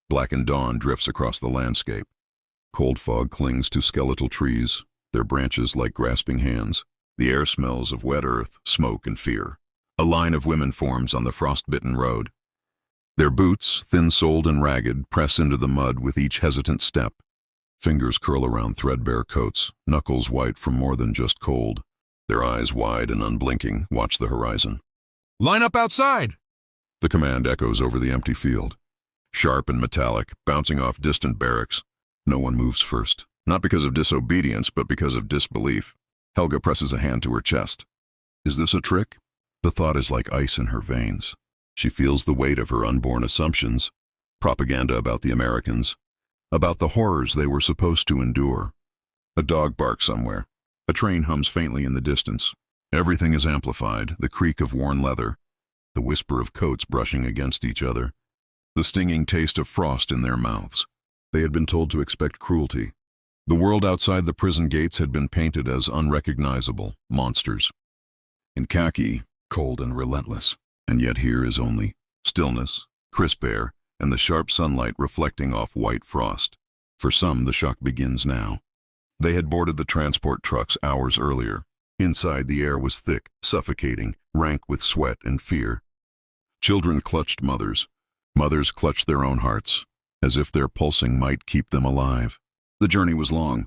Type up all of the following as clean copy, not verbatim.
Blackened dawn drifts across the landscape. Cold fog clings to skeletal trees, their branches like grasping hands. The air smells of wet earth, smoke, and fear. A line of women forms on the frost-bitten road. Their boots, thin-soled and ragged, press into the mud with each hesitant step. Fingers curl around threadbare coats, knuckles white from more than just cold. Their eyes wide and unblinking watch the horizon. "Line up outside!" The command echoes over the empty field. Sharp and metallic, bouncing off distant barracks. No one moves first, not because of disobedience, but because of disbelief. Helga presses a hand to her chest. Is this a trick? The thought is like ice in her veins. She feels the weight of her unborn assumptions, propaganda about the Americans, about the horrors they were supposed to endure. A dog barks somewhere. A train hums faintly in the distance. Everything is amplified, the creak of worn leather, the whisper of coats brushing against each other, the stinging taste of frost in their mouths. They had been told to expect cruelty. The world outside the prison gates had been painted as unrecognizable monsters. In khaki, cold and relentless. And yet here is only stillness, crisp air, and the sharp sunlight reflecting off white frost. For some, the shock begins now. They had boarded the transport trucks hours earlier. Inside, the air was thick, suffocating, rank with sweat and fear. Children clutched mothers. Mothers clutched their own hearts, as if their pulsing might keep them alive. The journey was long.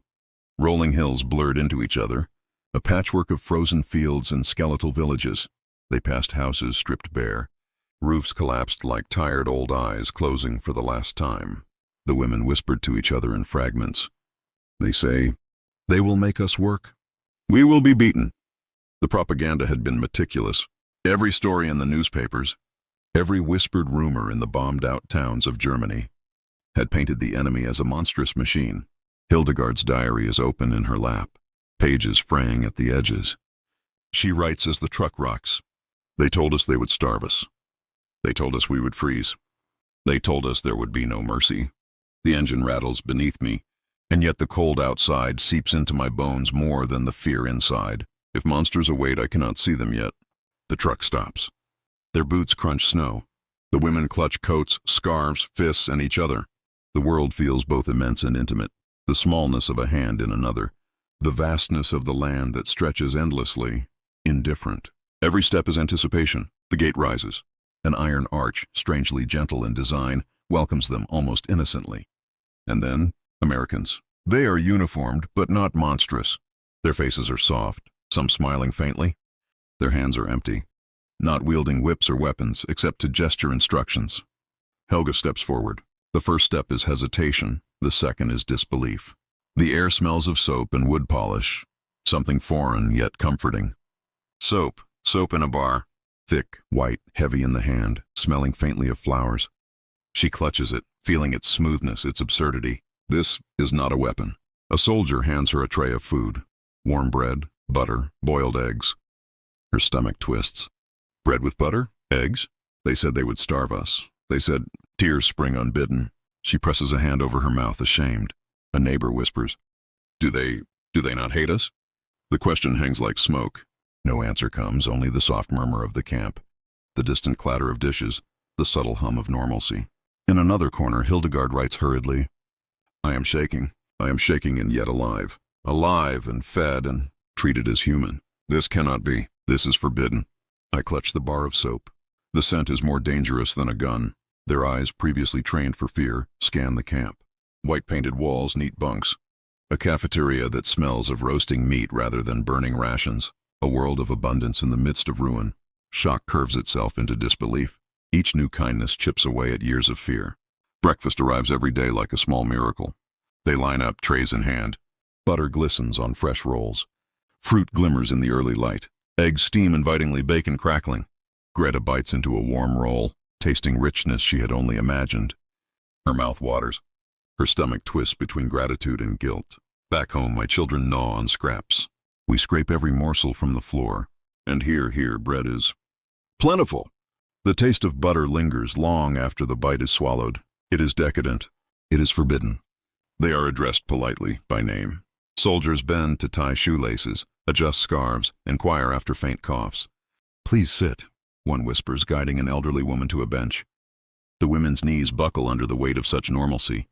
Rolling hills blurred into each other, a patchwork of frozen fields and skeletal villages. They passed houses stripped bare. Roofs collapsed like tired old eyes closing for the last time. The women whispered to each other in fragments. They say, "They will make us work. We will be beaten." The propaganda had been meticulous. Every story in the newspapers, every whispered rumor in the bombed-out towns of Germany, had painted the enemy as a monstrous machine. Hildegard's diary is open in her lap, pages fraying at the edges. She writes as the truck rocks. They told us they would starve us. They told us we would freeze. They told us there would be no mercy. The engine rattles beneath me, and yet the cold outside seeps into my bones more than the fear inside. If monsters await, I cannot see them yet. The truck stops. Their boots crunch snow. The women clutch coats, scarves, fists, and each other. The world feels both immense and intimate, the smallness of a hand in another, the vastness of the land that stretches endlessly, indifferent. Every step is anticipation. The gate rises. An iron arch, strangely gentle in design, welcomes them almost innocently. And then, Americans. They are uniformed, but not monstrous. Their faces are soft, some smiling faintly. Their hands are empty, not wielding whips or weapons, except to gesture instructions. Helga steps forward. The first step is hesitation, the second is disbelief. The air smells of soap and wood polish, something foreign yet comforting. Soap in a bar, thick, white, heavy in the hand, smelling faintly of flowers. She clutches it, feeling its smoothness, its absurdity. This is not a weapon. A soldier hands her a tray of food. Warm bread, butter, boiled eggs. Her stomach twists. Bread with butter? Eggs? They said they would starve us. They said, tears spring unbidden. She presses a hand over her mouth, ashamed. A neighbor whispers, Do they not hate us? The question hangs like smoke. No answer comes, only the soft murmur of the camp, the distant clatter of dishes, the subtle hum of normalcy. In another corner, Hildegard writes hurriedly, I am shaking and yet alive. Alive and fed and treated as human. This cannot be. This is forbidden. I clutch the bar of soap. The scent is more dangerous than a gun. Their eyes, previously trained for fear, scan the camp. White-painted walls, neat bunks. A cafeteria that smells of roasting meat rather than burning rations. A world of abundance in the midst of ruin. Shock curves itself into disbelief. Each new kindness chips away at years of fear. Breakfast arrives every day like a small miracle. They line up, trays in hand. Butter glistens on fresh rolls. Fruit glimmers in the early light. Eggs steam invitingly, bacon crackling. Greta bites into a warm roll, tasting richness she had only imagined. Her mouth waters. Her stomach twists between gratitude and guilt. Back home, my children gnaw on scraps. We scrape every morsel from the floor. And here, bread is plentiful. The taste of butter lingers long after the bite is swallowed. It is decadent. It is forbidden. They are addressed politely, by name. Soldiers bend to tie shoelaces, adjust scarves, inquire after faint coughs. Please sit, one whispers, guiding an elderly woman to a bench. The women's knees buckle under the weight of such normalcy.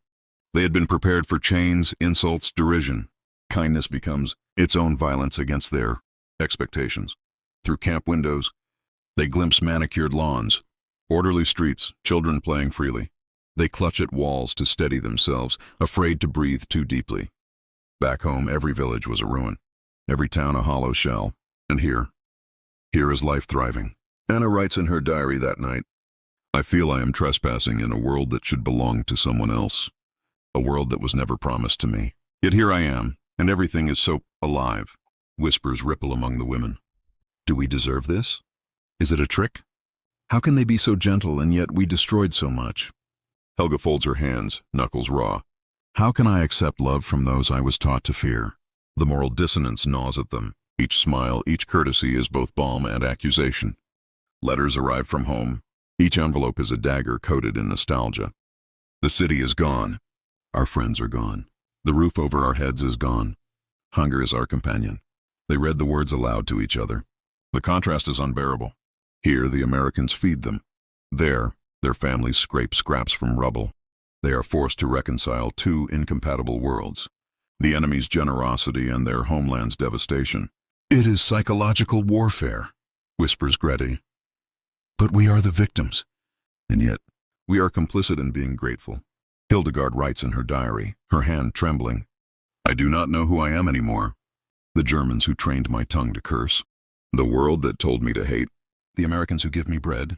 They had been prepared for chains, insults, derision. Kindness becomes its own violence against their expectations. Through camp windows, they glimpse manicured lawns, orderly streets, children playing freely. They clutch at walls to steady themselves, afraid to breathe too deeply. Back home, every village was a ruin, every town a hollow shell. And here is life thriving. Anna writes in her diary that night, "I feel I am trespassing in a world that should belong to someone else, a world that was never promised to me. Yet here I am, and everything is so alive." Whispers ripple among the women. Do we deserve this? Is it a trick? How can they be so gentle and yet we destroyed so much? Helga folds her hands, knuckles raw. How can I accept love from those I was taught to fear? The moral dissonance gnaws at them. Each smile, each courtesy is both balm and accusation. Letters arrive from home. Each envelope is a dagger coated in nostalgia. The city is gone. Our friends are gone. The roof over our heads is gone. Hunger is our companion. They read the words aloud to each other. The contrast is unbearable. Here, the Americans feed them. There, their families scrape scraps from rubble. They are forced to reconcile two incompatible worlds, the enemy's generosity and their homeland's devastation. It is psychological warfare, whispers Gretty. But we are the victims, and yet we are complicit in being grateful. Hildegard writes in her diary, her hand trembling, "I do not know who I am anymore. The Germans who trained my tongue to curse, the world that told me to hate, the Americans who give me bread.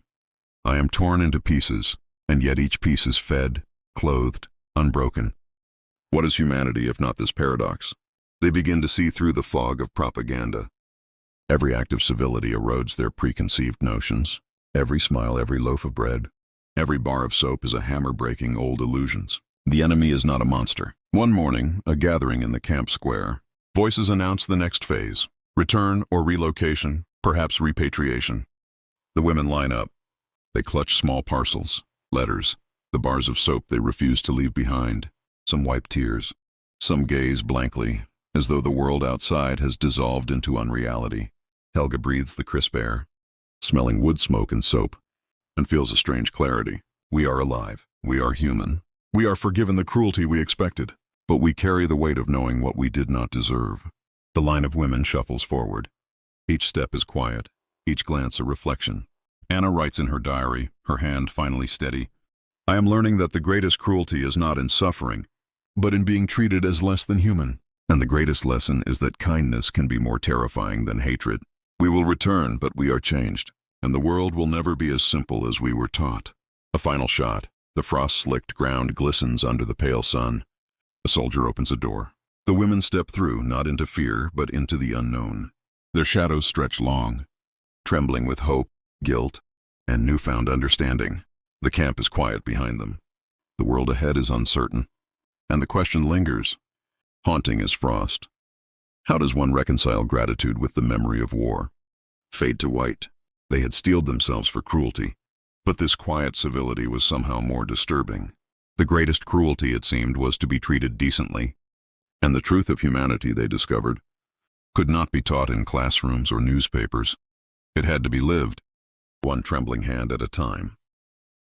I am torn into pieces, and yet each piece is fed, clothed, unbroken. What is humanity if not this paradox?" They begin to see through the fog of propaganda. Every act of civility erodes their preconceived notions. Every smile, every loaf of bread, every bar of soap is a hammer breaking old illusions. The enemy is not a monster. One morning, a gathering in the camp square. Voices announce the next phase. Return or relocation, perhaps repatriation. The women line up. They clutch small parcels, letters, the bars of soap they refuse to leave behind. Some wipe tears. Some gaze blankly, as though the world outside has dissolved into unreality. Helga breathes the crisp air, smelling wood smoke and soap, and feels a strange clarity. We are alive. We are human. We are forgiven the cruelty we expected, but we carry the weight of knowing what we did not deserve. The line of women shuffles forward. Each step is quiet, each glance a reflection. Anna writes in her diary, her hand finally steady, "I am learning that the greatest cruelty is not in suffering, but in being treated as less than human. And the greatest lesson is that kindness can be more terrifying than hatred. We will return, but we are changed, and the world will never be as simple as we were taught." A final shot. The frost-slicked ground glistens under the pale sun. A soldier opens a door. The women step through, not into fear, but into the unknown. Their shadows stretch long, trembling with hope, guilt, and newfound understanding. The camp is quiet behind them. The world ahead is uncertain, and the question lingers, haunting as frost. How does one reconcile gratitude with the memory of war? Fade to white. They had steeled themselves for cruelty, but this quiet civility was somehow more disturbing. The greatest cruelty, it seemed, was to be treated decently, and the truth of humanity, they discovered, could not be taught in classrooms or newspapers. It had to be lived, one trembling hand at a time.